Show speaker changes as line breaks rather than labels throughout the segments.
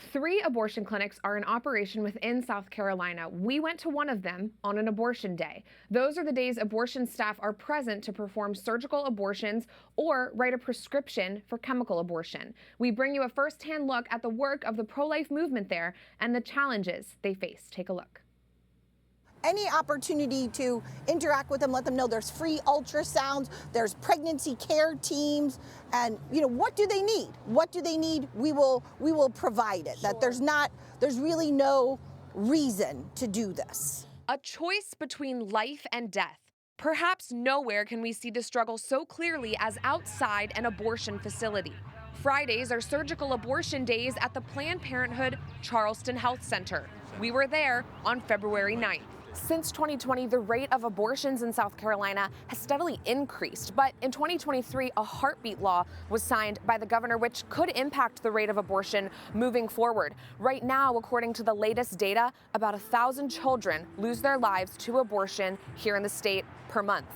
3 abortion clinics are in operation within South Carolina. We went to one of them on an abortion day. Those are the days abortion staff are present to perform surgical abortions or write a prescription for chemical abortion. We bring you a first-hand look at the work of the pro-life movement there and the challenges they face. Take a look.
Any opportunity to interact with them, let them know there's free ultrasounds, there's pregnancy care teams, and what do they need? What do they need? We will provide it. Sure. That there's really no reason to do this.
A choice between life and death. Perhaps nowhere can we see the struggle so clearly as outside an abortion facility. Fridays are surgical abortion days at the Planned Parenthood Charleston Health Center. We were there on February 9th. Since 2020, the rate of abortions in South Carolina has steadily increased. But in 2023, a heartbeat law was signed by the governor, which could impact the rate of abortion moving forward. Right now, according to the latest data, about 1,000 children lose their lives to abortion here in the state per month.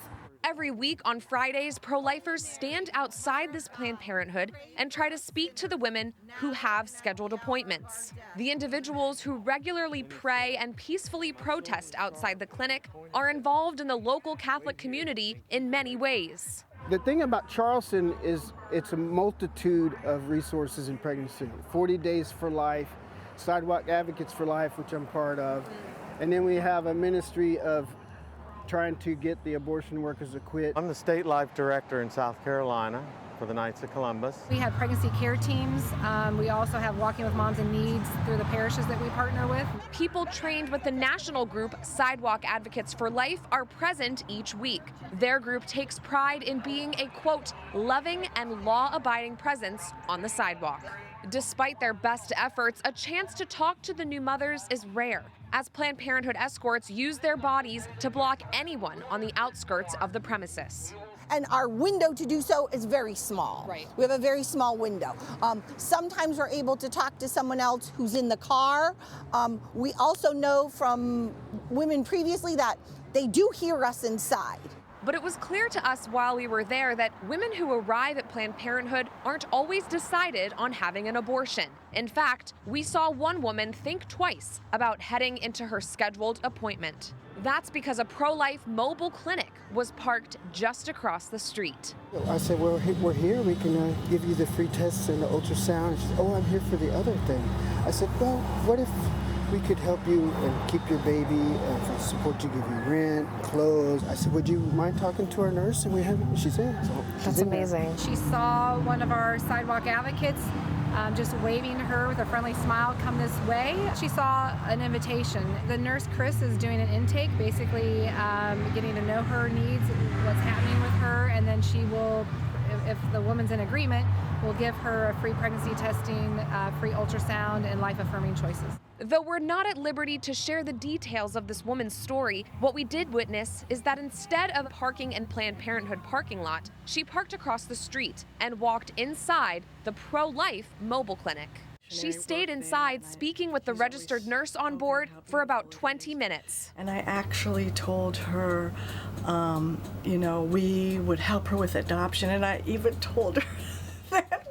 Every week on Fridays, pro-lifers stand outside this Planned Parenthood and try to speak to the women who have scheduled appointments. The individuals who regularly pray and peacefully protest outside the clinic are involved in the local Catholic community in many ways.
The thing about Charleston is it's a multitude of resources in pregnancy. 40 Days for Life, Sidewalk Advocates for Life, which I'm part of, and then we have a ministry of trying to get the abortion workers to quit.
I'm the state life director in South Carolina for the Knights of Columbus.
We have pregnancy care teams. We also have Walking with Moms in Needs through the parishes that we partner with.
People trained with the national group Sidewalk Advocates for Life are present each week. Their group takes pride in being a, quote, loving and law-abiding presence on the sidewalk. Despite their best efforts, a chance to talk to the new mothers is rare, as Planned Parenthood escorts use their bodies to block anyone on the outskirts of the premises.
And our window to do so is very small.
Right.
We have a very small window. Sometimes we're able to talk to someone else who's in the car. We also know from women previously that they do hear us inside.
But it was clear to us while we were there that women who arrive at Planned Parenthood aren't always decided on having an abortion. In fact, we saw one woman think twice about heading into her scheduled appointment. That's because a pro-life mobile clinic was parked just across the street.
I said, well, we're here. We can give you the free tests and the ultrasound. And she said, oh, I'm here for the other thing. I said, well, what if we could help you and keep your baby and support you, give you rent, clothes. I said, would you mind talking to our nurse? And she's in. So
that's amazing.
She saw one of our sidewalk advocates just waving to her with a friendly smile, come this way. She saw an invitation. The nurse, Chris, is doing an intake, basically getting to know her needs, what's happening with her, and then she will, if the woman's in agreement, will give her a free pregnancy testing, free ultrasound, and life-affirming choices.
Though we're not at liberty to share the details of this woman's story, what we did witness is that instead of parking in Planned Parenthood parking lot, she parked across the street and walked inside the pro-life mobile clinic. She stayed inside speaking with the registered nurse on board for about 20 minutes.
And I actually told her, we would help her with adoption, and I even told her that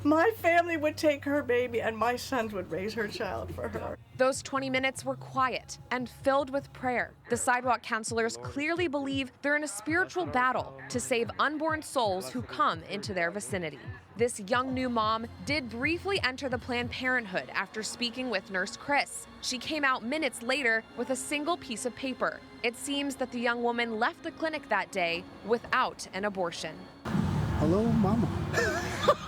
my family would take her baby and my sons would raise her child for her.
Those 20 minutes were quiet and filled with prayer. The sidewalk counselors clearly believe they're in a spiritual battle to save unborn souls who come into their vicinity. This young new mom did briefly enter the Planned Parenthood after speaking with Nurse Chris. She came out minutes later with a single piece of paper. It seems that the young woman left the clinic that day without an abortion.
Hello, Mama.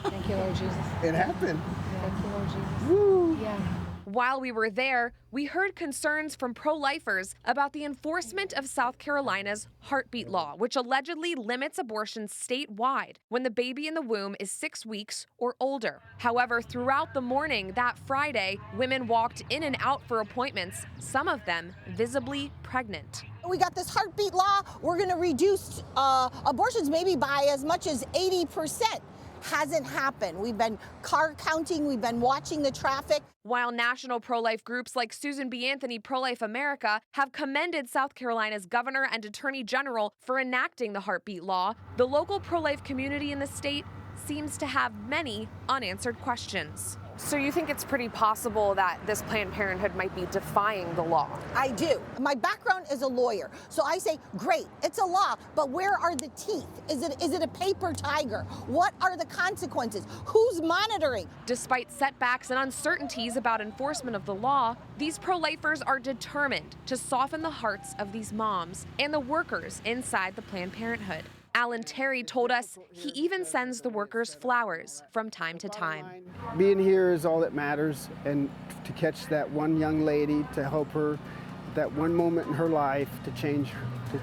Thank you, Lord Jesus.
It happened.
Thank you, Lord Jesus.
Woo.
Yeah.
While we were there, we heard concerns from pro-lifers about the enforcement of South Carolina's heartbeat law, which allegedly limits abortions statewide when the baby in the womb is 6 weeks or older. However, throughout the morning that Friday, women walked in and out for appointments, some of them visibly pregnant.
We got this heartbeat law. We're going to reduce abortions maybe by as much as 80%. Hasn't happened. We've been car counting. We've been watching the traffic.
While national pro-life groups like Susan B. Anthony Pro-Life America have commended South Carolina's governor and attorney general for enacting the heartbeat law, the local pro-life community in the state seems to have many unanswered questions. So you think it's pretty possible that this Planned Parenthood might be defying the law?
I do. My background is a lawyer, so I say, great, it's a law, but where are the teeth? Is it a paper tiger? What are the consequences? Who's monitoring?
Despite setbacks and uncertainties about enforcement of the law, these pro-lifers are determined to soften the hearts of these moms and the workers inside the Planned Parenthood. Alan Terry told us he even sends the workers flowers from time to time.
Being here is all that matters, and to catch that one young lady, to help her, that one moment in her life to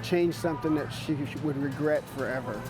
change something that she would regret forever.